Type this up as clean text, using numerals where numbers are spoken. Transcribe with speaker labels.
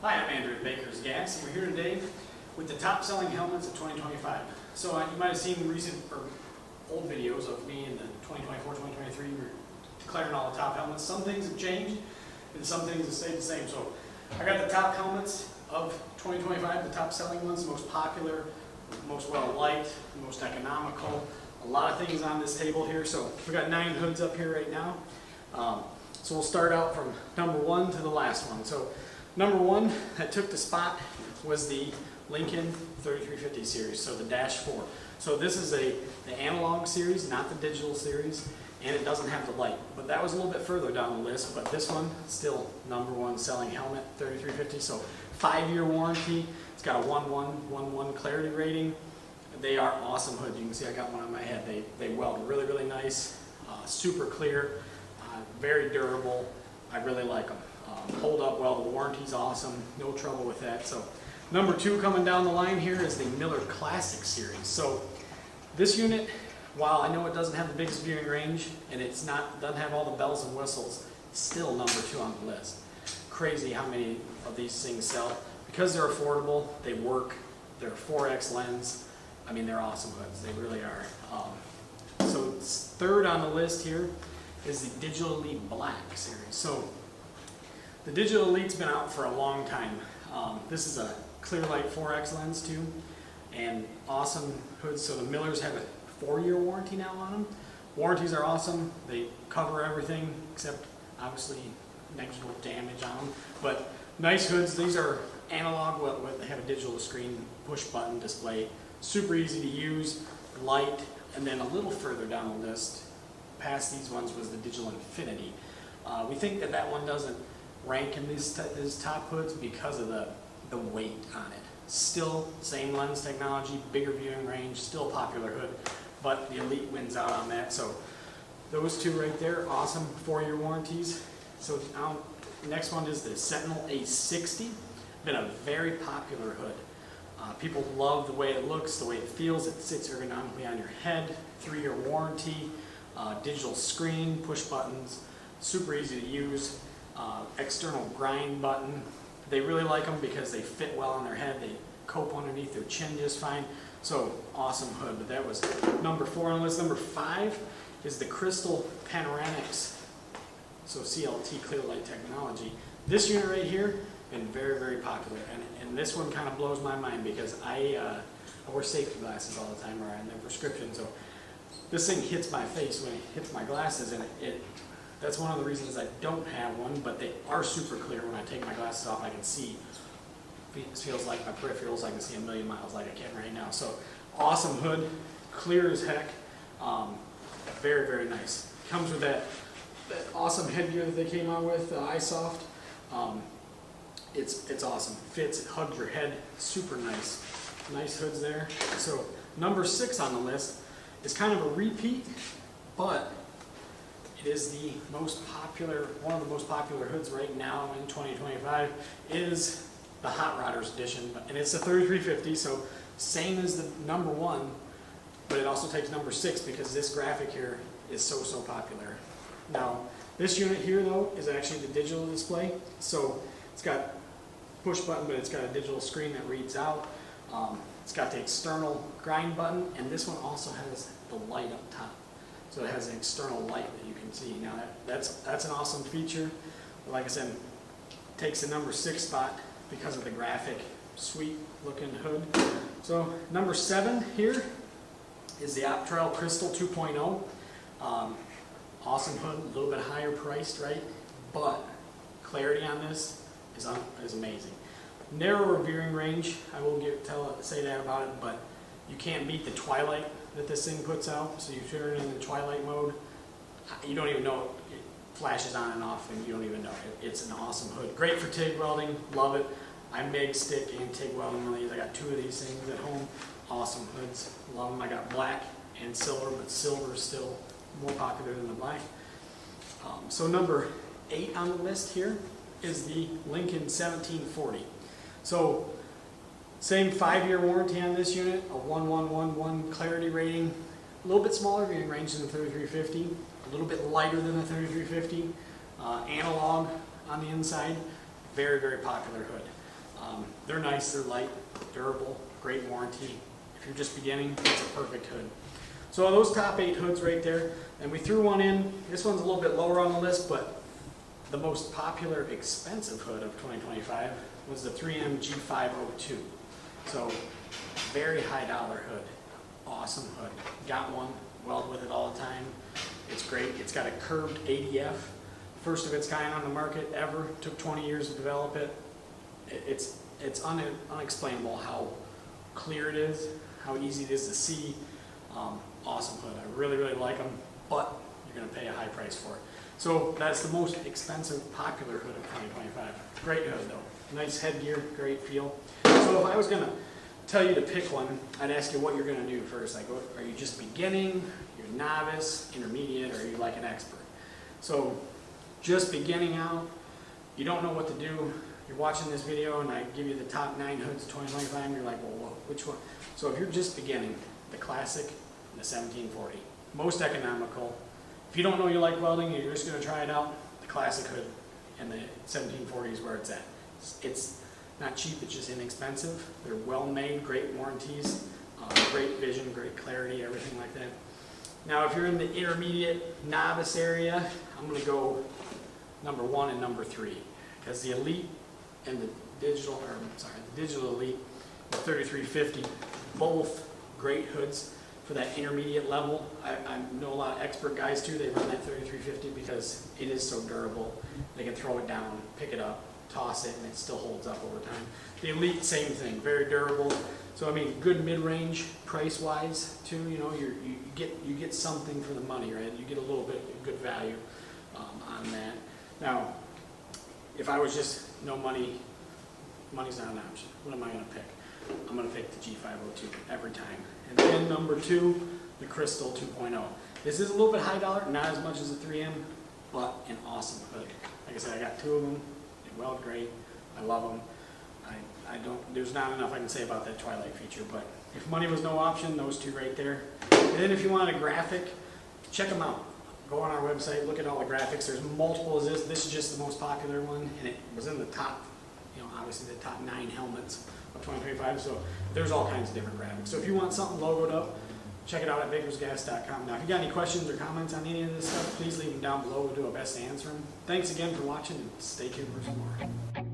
Speaker 1: Hi, I'm Andrew at Baker's Gas, and we're here today with the top selling helmets of 2025. So you might have seen recent or old videos of me in the 2024-2023. We're declaring all the top helmets. Some things have changed, and some things have stayed the same. So I got the top helmets of 2025, the top selling ones, the most popular, most well-liked, the most economical. A lot of things on this table here. So we got 9 hoods up here right now. So we'll start out from number 1 to the last one. So number 1 that took the spot was the Lincoln 3350 series, so the Dash 4. So this is the analog series, not the digital series, and it doesn't have the light. But that was a little bit further down the list, but this one, still number 1 selling helmet, 3350. So 5-year warranty. It's got a 1111 clarity rating. They are awesome hoods. You can see I got one on my head. They weld really, really nice, super clear, very durable. I really like them. Hold up well, the warranty's awesome, no trouble with that. So number 2 coming down the line here is the Miller Classic series. So this unit, while I know it doesn't have the biggest viewing range and doesn't have all the bells and whistles, it's still number 2 on the list. Crazy how many of these things sell. Because they're affordable, they work, they're 4X lens. I mean, they're awesome hoods, they really are. So 3rd on the list here is the Digital Elite Black series. So the Digital Elite's been out for a long time. This is a clear light 4X lens too, and awesome hoods. So the Millers have a 4-year warranty now on them. Warranties are awesome. They cover everything except obviously negligible damage on them. But nice hoods. These are analog. They have a digital screen, push button display. Super easy to use, light, and then a little further down the list, past these ones, was the Digital Infinity. We think that one doesn't rank in these top hoods because of the weight on it. Still same lens technology, bigger viewing range, still a popular hood, but the Elite wins out on that. So those 2 right there, awesome 4-year warranties. So now next one is the Sentinel A60. Been a very popular hood. People love the way it looks, the way it feels. It sits ergonomically on your head. 3-year warranty, digital screen, push buttons, super easy to use. External grind button. They really like them because they fit well on their head. They cope underneath their chin just fine. So awesome hood. But that was number 4 on the list. Number 5 is the Crystal Panoramics. So CLT clear light technology. This unit right here been very, very popular, and this one kind of blows my mind because I wear safety glasses all the time, or I'm in prescription. So this thing hits my face when it hits my glasses, and that's one of the reasons I don't have one, but they are super clear. When I take my glasses off, I can see. It feels like my peripherals, I can see a million miles like I can right now. So awesome hood, clear as heck, very, very nice. Comes with that awesome headgear that they came out with, iSoft. It's awesome. Fits, it hugs your head, super nice. Nice hoods there. So number 6 on the list is kind of a repeat, but it is the most popular, one of the most popular hoods right now in 2025 is the Hot Rodders edition, and it's the 3350, so same as the number 1, but it also takes number 6 because this graphic here is so popular. Now, this unit here though is actually the digital display, so it's got push button, but it's got a digital screen that reads out. It's got the external grind button, and this one also has the light up top. So it has an external light that you can see. Now that's an awesome feature. Like I said, takes the number 6 spot because of the graphic, sweet looking hood. So number 7 here is the Optrel Crystal 2.0. Awesome hood, a little bit higher priced, right? But clarity on this is amazing. Narrower viewing range, I will say that about it, but you can't beat the twilight that this thing puts out. So you turn it in the twilight mode, you don't even know it flashes on and off, and you don't even know it. It's an awesome hood. Great for TIG welding, love it. I MIG, stick, and TIG welding one of these. I got 2 of these things at home. Awesome hoods, love them. I got black and silver, but silver is still more popular than the black. So number 8 on the list here is the Lincoln 1740. So same 5-year warranty on this unit, a 1111 clarity rating, a little bit smaller viewing range than the 3350, a little bit lighter than the 3350, analog on the inside, very, very popular hood. They're nice, they're light, durable, great warranty. If you're just beginning, it's a perfect hood. So those top 8 hoods right there, and we threw one in. This one's a little bit lower on the list, but the most popular expensive hood of 2025 was the 3M G502. So very high dollar hood, awesome hood. Got one, weld with it all the time. It's great. It's got a curved ADF, first of its kind on the market ever. Took 20 years to develop it. It's unexplainable how clear it is, how easy it is to see. Awesome hood. I really, really like them, but you're going to pay a high price for it. So that's the most expensive, popular hood of 2025. Great hood though. Nice headgear, great feel. So if I was going to tell you to pick one, I'd ask you what you're going to do first. Like, are you just beginning, you're novice, intermediate, or are you like an expert? So just beginning out, you don't know what to do. You're watching this video and I give you the top 9 hoods of 2025, and you're like, well, which one? So if you're just beginning, the classic and the 1740, most economical. If you don't know you like welding and you're just going to try it out, the classic hood and the 1740 is where it's at. It's not cheap, it's just inexpensive. They're well made, great warranties, great vision, great clarity, everything like that. Now if you're in the intermediate novice area, I'm going to go number 1 and number 3, because the Elite and the Digital Elite, the 3350, both great hoods for that intermediate level. I know a lot of expert guys too, they run that 3350 because it is so durable. They can throw it down, pick it up, toss it, and it still holds up over time. The Elite, same thing, very durable. So I mean, good mid-range price-wise too. You know, you get something for the money, right? You get a little bit of good value on that. Now, if I was just no money, money's not an option. What am I going to pick? I'm going to pick the G502 every time. And then number 2, the Crystal 2.0. This is a little bit high dollar, not as much as the 3M, but an awesome hood. Like I said, I got 2 of them. They weld great. I love them. There's not enough I can say about that Twilight feature, but if money was no option, those 2 right there. And then if you want a graphic, check them out. Go on our website, look at all the graphics. There's multiple of this. This is just the most popular one, and it was in the top, obviously the top 9 helmets of 2025. So there's all kinds of different graphics. So if you want something logoed up, check it out at bakersgas.com. Now, if you got any questions or comments on any of this stuff, please leave them down below. We'll do our best to answer them. Thanks again for watching, and stay tuned for some more.